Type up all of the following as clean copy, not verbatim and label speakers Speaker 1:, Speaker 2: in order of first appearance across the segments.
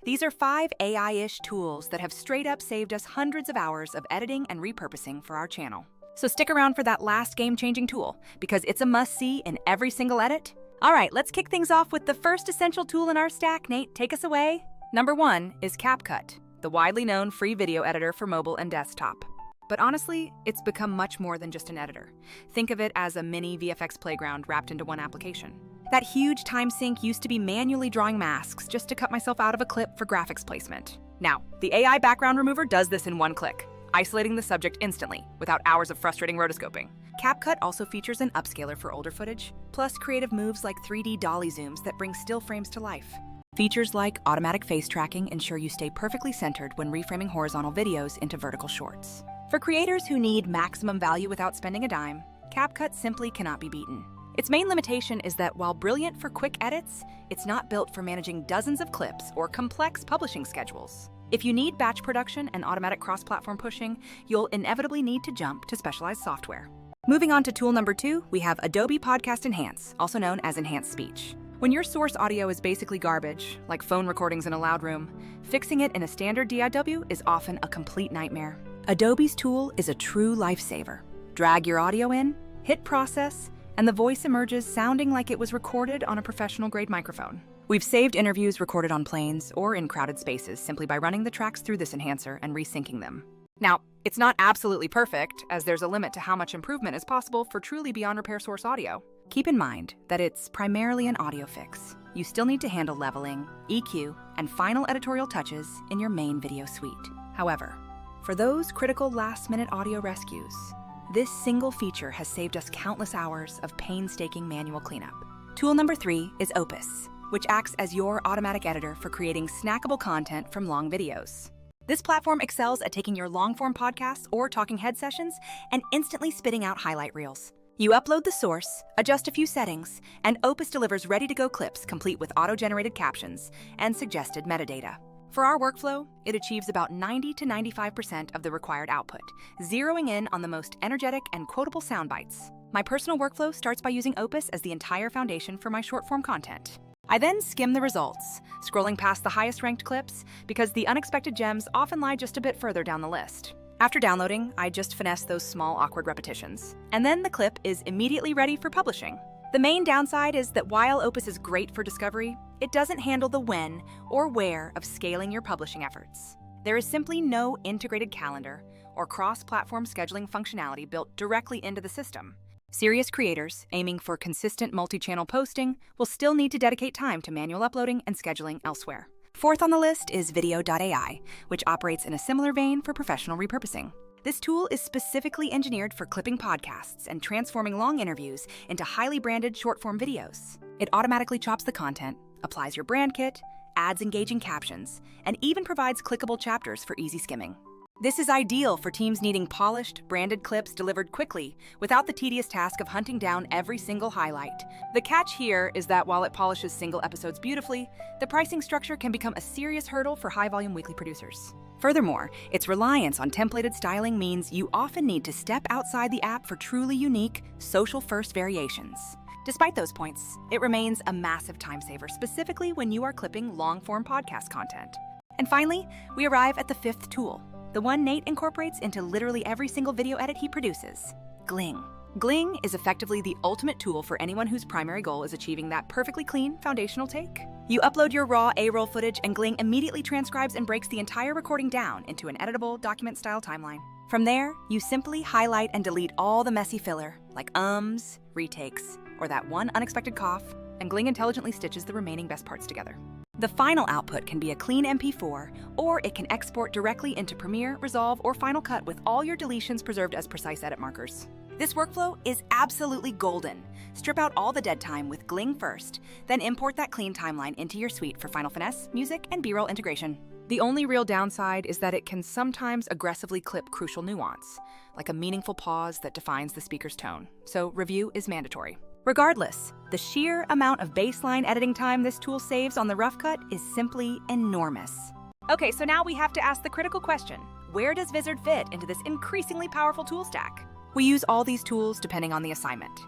Speaker 1: These are 5 AI-ish tools that have straight up saved us hundreds of hours of editing and repurposing for our channel. So stick around for that last game-changing tool, because it's a must-see in every single edit. All right, let's kick things off with the first essential tool in our stack. Nate, take us away. Number 1 is CapCut, the widely known free video editor for mobile and desktop. But honestly, it's become much more than just an editor. Think of it as a mini VFX playground wrapped into one application. That huge time sink used to be manually drawing masks just to cut myself out of a clip for graphics placement. Now, the AI background remover does this in one click, isolating the subject instantly, without hours of frustrating rotoscoping. CapCut also features an upscaler for older footage, plus creative moves like 3D dolly zooms that bring still frames to life. Features like automatic face tracking ensure you stay perfectly centered when reframing horizontal videos into vertical shorts. For creators who need maximum value without spending a dime, CapCut simply cannot be beaten. Its main limitation is that while brilliant for quick edits, it's not built for managing dozens of clips or complex publishing schedules. If you need batch production and automatic cross-platform pushing, you'll inevitably need to jump to specialized software. Moving on to tool number 2, we have Adobe Podcast Enhance, also known as Enhanced Speech. When your source audio is basically garbage, like phone recordings in a loud room, fixing it in a standard DIW is often a complete nightmare. Adobe's tool is a true lifesaver. Drag your audio in, hit process, and the voice emerges sounding like it was recorded on a professional-grade microphone. We've saved interviews recorded on planes or in crowded spaces simply by running the tracks through this enhancer and resyncing them. Now, it's not absolutely perfect, as there's a limit to how much improvement is possible for truly beyond repair source audio. Keep in mind that it's primarily an audio fix. You still need to handle leveling, EQ, and final editorial touches in your main video suite. However, for those critical last-minute audio rescues, this single feature has saved us countless hours of painstaking manual cleanup. Tool number 3 is Opus, which acts as your automatic editor for creating snackable content from long videos. This platform excels at taking your long-form podcasts or talking head sessions and instantly spitting out highlight reels. You upload the source, adjust a few settings, and Opus delivers ready-to-go clips complete with auto-generated captions and suggested metadata. For our workflow, it achieves about 90 to 95% of the required output, zeroing in on the most energetic and quotable sound bites. My personal workflow starts by using Opus as the entire foundation for my short-form content. I then skim the results, scrolling past the highest-ranked clips because the unexpected gems often lie just a bit further down the list. After downloading, I just finesse those small, awkward repetitions, and then the clip is immediately ready for publishing. The main downside is that while Opus is great for discovery, it doesn't handle the when or where of scaling your publishing efforts. There is simply no integrated calendar or cross-platform scheduling functionality built directly into the system. Serious creators aiming for consistent multi-channel posting will still need to dedicate time to manual uploading and scheduling elsewhere. Fourth on the list is video.ai, which operates in a similar vein for professional repurposing. This tool is specifically engineered for clipping podcasts and transforming long interviews into highly branded short-form videos. It automatically chops the content, applies your brand kit, adds engaging captions, and even provides clickable chapters for easy skimming. This is ideal for teams needing polished, branded clips delivered quickly without the tedious task of hunting down every single highlight. The catch here is that while it polishes single episodes beautifully, the pricing structure can become a serious hurdle for high-volume weekly producers. Furthermore, its reliance on templated styling means you often need to step outside the app for truly unique, social-first variations. Despite those points, it remains a massive time saver, specifically when you are clipping long-form podcast content. And finally, we arrive at the 5th tool, the one Nate incorporates into literally every single video edit he produces, Gling. Gling is effectively the ultimate tool for anyone whose primary goal is achieving that perfectly clean, foundational take. You upload your raw A-roll footage and Gling immediately transcribes and breaks the entire recording down into an editable, document-style timeline. From there, you simply highlight and delete all the messy filler, like ums, retakes, or that one unexpected cough, and Gling intelligently stitches the remaining best parts together. The final output can be a clean MP4, or it can export directly into Premiere, Resolve, or Final Cut with all your deletions preserved as precise edit markers. This workflow is absolutely golden. Strip out all the dead time with Gling first, then import that clean timeline into your suite for final finesse, music, and B-roll integration. The only real downside is that it can sometimes aggressively clip crucial nuance, like a meaningful pause that defines the speaker's tone, so review is mandatory. Regardless, the sheer amount of baseline editing time this tool saves on the rough cut is simply enormous. Okay, so now we have to ask the critical question: where does Vizard fit into this increasingly powerful tool stack? We use all these tools depending on the assignment.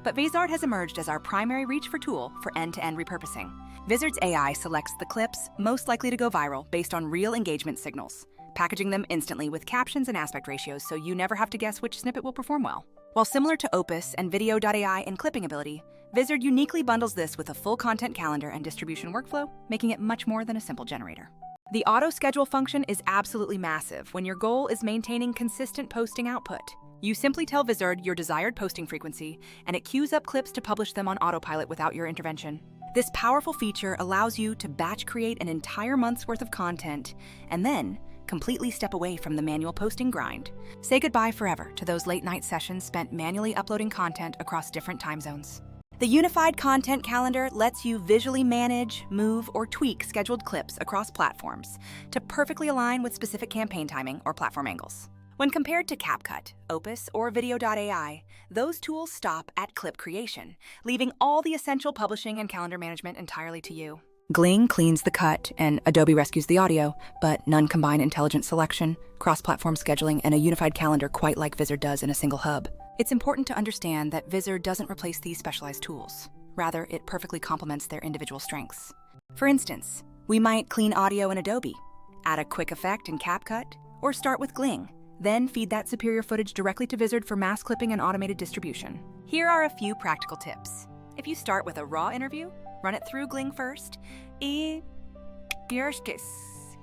Speaker 1: but Vizard has emerged as our primary reach for tool for end-to-end repurposing. Vizard's AI selects the clips most likely to go viral based on real engagement signals, packaging them instantly with captions and aspect ratios so you never have to guess which snippet will perform well. While similar to Opus and video.ai in clipping ability, Vizard uniquely bundles this with a full content calendar and distribution workflow, making it much more than a simple generator. The auto schedule function is absolutely massive when your goal is maintaining consistent posting output. You simply tell Vizard your desired posting frequency, and it queues up clips to publish them on autopilot without your intervention. This powerful feature allows you to batch create an entire month's worth of content, and then completely step away from the manual posting grind. Say goodbye forever to those late-night sessions spent manually uploading content across different time zones. The unified content calendar lets you visually manage, move, or tweak scheduled clips across platforms to perfectly align with specific campaign timing or platform angles. When compared to CapCut, Opus, or video.ai, those tools stop at clip creation, leaving all the essential publishing and calendar management entirely to you. Gling cleans the cut and Adobe rescues the audio, but none combine intelligent selection, cross-platform scheduling, and a unified calendar quite like Vizard does in a single hub. It's important to understand that Vizard doesn't replace these specialized tools. Rather, it perfectly complements their individual strengths. For instance, we might clean audio in Adobe, add a quick effect in CapCut, or start with Gling, then feed that superior footage directly to Vizard for mass clipping and automated distribution. Here are a few practical tips. If you start with a raw interview, run it through Gling first,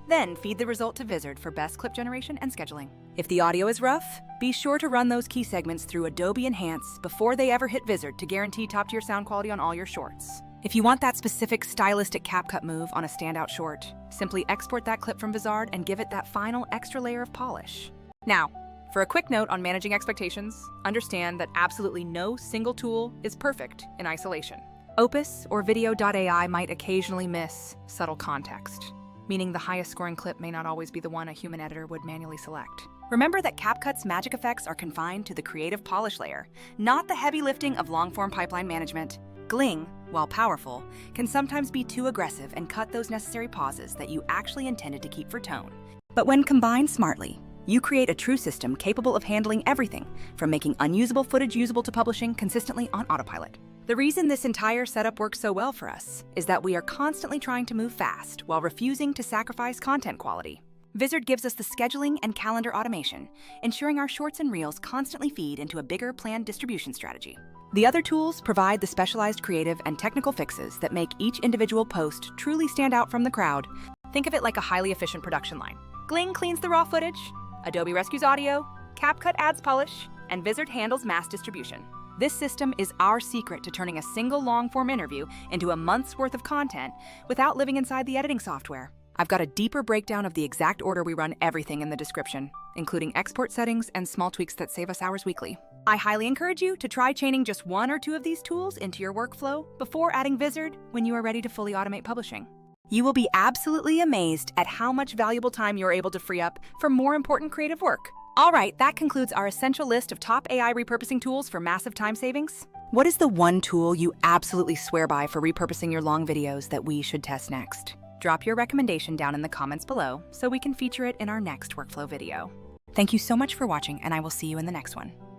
Speaker 1: then feed the result to Vizard for best clip generation and scheduling. If the audio is rough, be sure to run those key segments through Adobe Enhance before they ever hit Vizard to guarantee top-tier sound quality on all your shorts. If you want that specific stylistic CapCut move on a standout short, simply export that clip from Vizard and give it that final extra layer of polish. Now, for a quick note on managing expectations, understand that absolutely no single tool is perfect in isolation. Opus or video.ai might occasionally miss subtle context, meaning the highest scoring clip may not always be the one a human editor would manually select. Remember that CapCut's magic effects are confined to the creative polish layer, not the heavy lifting of long-form pipeline management. Gling, while powerful, can sometimes be too aggressive and cut those necessary pauses that you actually intended to keep for tone. But when combined smartly, you create a true system capable of handling everything from making unusable footage usable to publishing consistently on autopilot. The reason this entire setup works so well for us is that we are constantly trying to move fast while refusing to sacrifice content quality. Vizard gives us the scheduling and calendar automation, ensuring our shorts and reels constantly feed into a bigger planned distribution strategy. The other tools provide the specialized creative and technical fixes that make each individual post truly stand out from the crowd. Think of it like a highly efficient production line. Gling cleans the raw footage, Adobe rescues audio, CapCut adds polish, and Vizard handles mass distribution. This system is our secret to turning a single long-form interview into a month's worth of content without living inside the editing software. I've got a deeper breakdown of the exact order we run everything in the description, including export settings and small tweaks that save us hours weekly. I highly encourage you to try chaining just one or two of these tools into your workflow before adding Vizard when you are ready to fully automate publishing. You will be absolutely amazed at how much valuable time you're able to free up for more important creative work. All right, that concludes our essential list of top AI repurposing tools for massive time savings. What is the one tool you absolutely swear by for repurposing your long videos that we should test next? Drop your recommendation down in the comments below so we can feature it in our next workflow video. Thank you so much for watching, and I will see you in the next one.